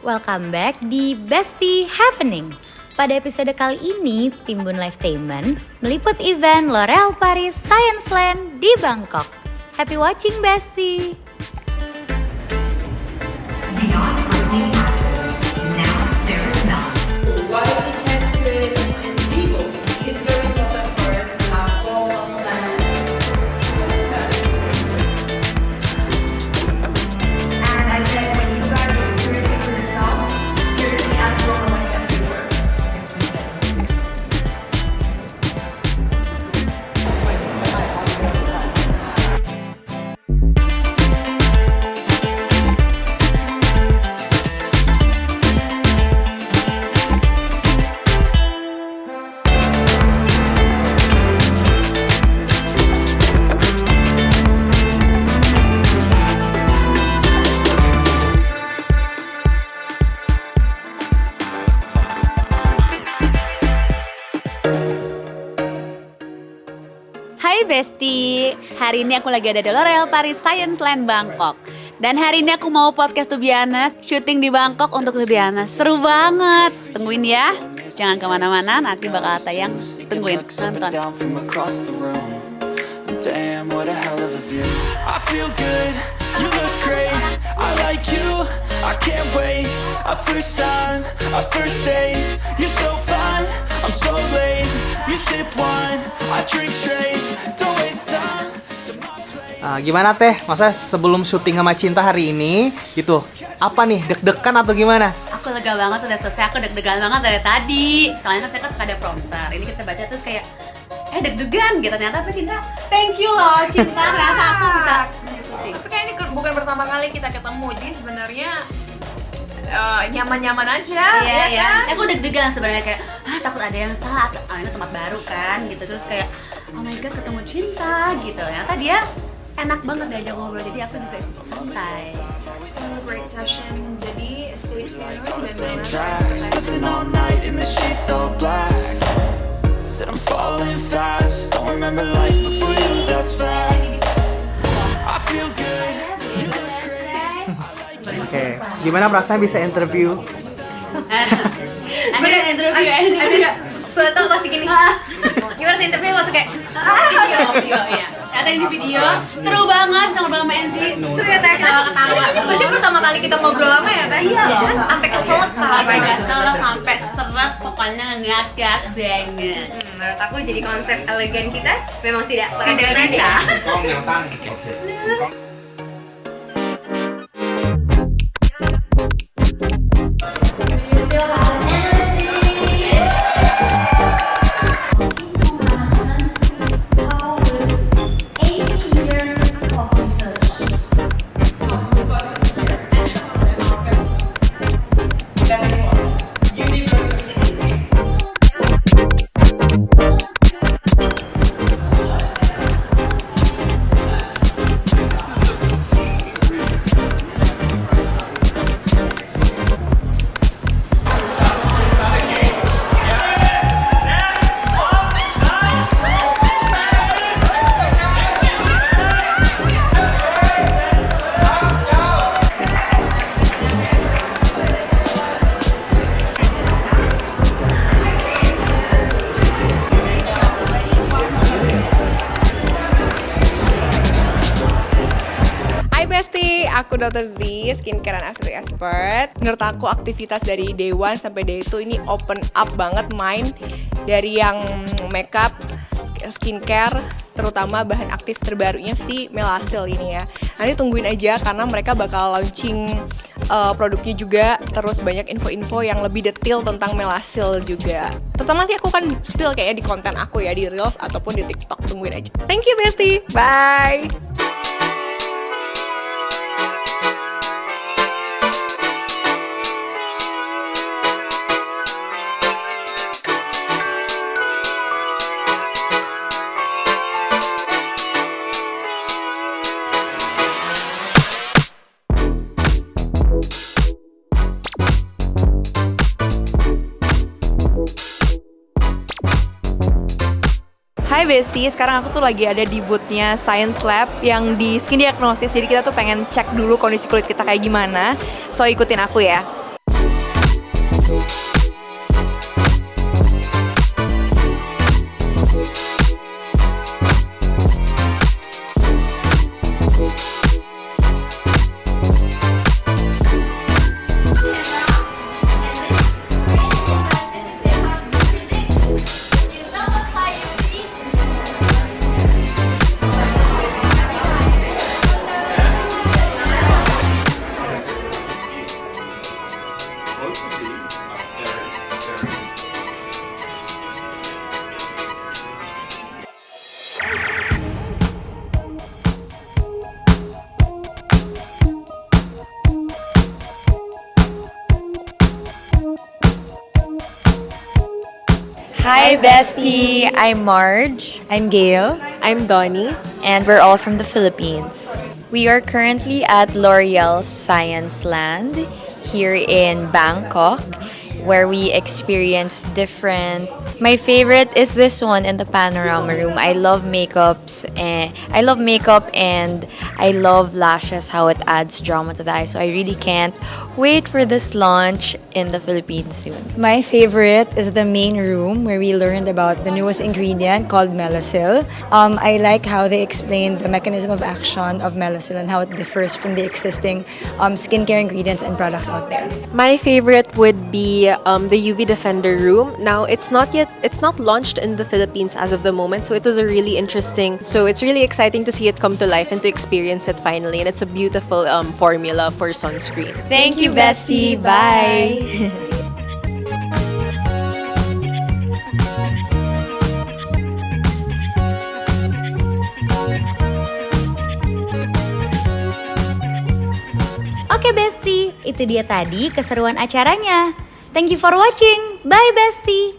welcome back di Bestie Happening. Pada episode kali ini, tim Bun Lifetainment meliput event L'Oréal Paris Science Land di Bangkok. Happy watching, Bestie! Beyond lightning actors, now there is Mel. While we tested in vivo, it's very important for us to have formal plans. And I bet when you guys experience it for yourself, you're going to be as blown away as we were. Hai Bestie, hari ini aku lagi ada di L'Oréal Paris Science Land Bangkok. Dan hari ini aku mau podcast To Be Honest, syuting di Bangkok untuk To Be Honest. Seru banget, tungguin ya. Jangan kemana-mana, nanti bakal tayang. Tungguin, nonton. Damn, what a hell of a view. I feel good, you look great. I like you, I can't wait. A first time, a first date. You're so fun, I'm so late. You sip wine, I drink straight. Don't waste time to my place. Gimana Teh? Masa sebelum syuting sama Cinta hari ini gitu, apa nih, deg-degan atau gimana? Aku lega banget udah selesai, aku deg-degan banget dari tadi. Soalnya kan saya kan suka ada prompter, ini kita baca terus kayak deg-degan gitu, ternyata apa Cinta? Thank you loh Cinta, ternyata aku bisa syuting. Tapi kayak ini bukan pertama kali kita ketemu, jadi sebenarnya nyaman-nyaman aja. Iya, ya kan? Aku deg-degan sebenarnya kayak, takut ada yang salah, ini tempat baru kan gitu. Terus kayak, oh my god ketemu Cinta gitu. Ternyata dia enak banget diajak ngobrol, jadi aku juga santai. Great session, jadi stay tuned On the same dan tracks, listen all night in the sheets all black. Said I'm falling fast, don't remember life before you, that's facts. I feel good, you look great. Oke, gimana rasanya bisa interview? Akhirnya interview foto masih gini. Gimana sih interview masuk kayak video ya. Ternyata ini video seru banget sama ngobrol sama Enzi. seru ya Teh? Ketawa-ketawa. Berarti pertama kali kita ngobrol lama ya Teh? Iya loh. Sampai keselak Sampai kesel, sampai seret, pokoknya ngagak banget. Menurut aku jadi konsep elegan kita memang tidak bisa. Hai Besti, aku Dr. Z, skincare and accessory expert. Menurut aku aktivitas dari day 1 sampai day 2 ini open up banget mind. Dari yang makeup, skincare, terutama bahan aktif terbarunya si Melasil ini ya. Nanti tungguin aja karena mereka bakal launching produknya juga. Terus banyak info-info yang lebih detail tentang Melasil juga. Terutama nanti aku akan spill kayaknya di konten aku ya, di Reels ataupun di TikTok. Tungguin aja. Thank you Besti, bye! Hai Besti, sekarang aku tuh lagi ada di booth-nya Science Lab yang di Skin Diagnosis. Jadi kita tuh pengen cek dulu kondisi kulit kita kayak gimana. So ikutin aku ya. Hi, bestie. I'm Marge. I'm Gail. I'm Donnie. And we're all from the Philippines. We are currently at L'Oreal Science Land here in Bangkok, where we experience different. My favorite is this one in the panorama room. I love makeups and I love lashes, how it adds drama to the eye. So I really can't wait for this launch in the Philippines soon. My favorite is the main room where we learned about the newest ingredient called Melasil. I like how they explained the mechanism of action of Melasil and how it differs from the existing skincare ingredients and products out there. My favorite would be the UV Defender room. Now, it's not launched in the Philippines as of the moment, so it was it's really exciting to see it come to life and to experience it finally, and it's a beautiful formula for sunscreen. Thank you, bestie. Bye. Oke bestie, itu dia tadi keseruan acaranya. Thank you for watching. Bye bestie.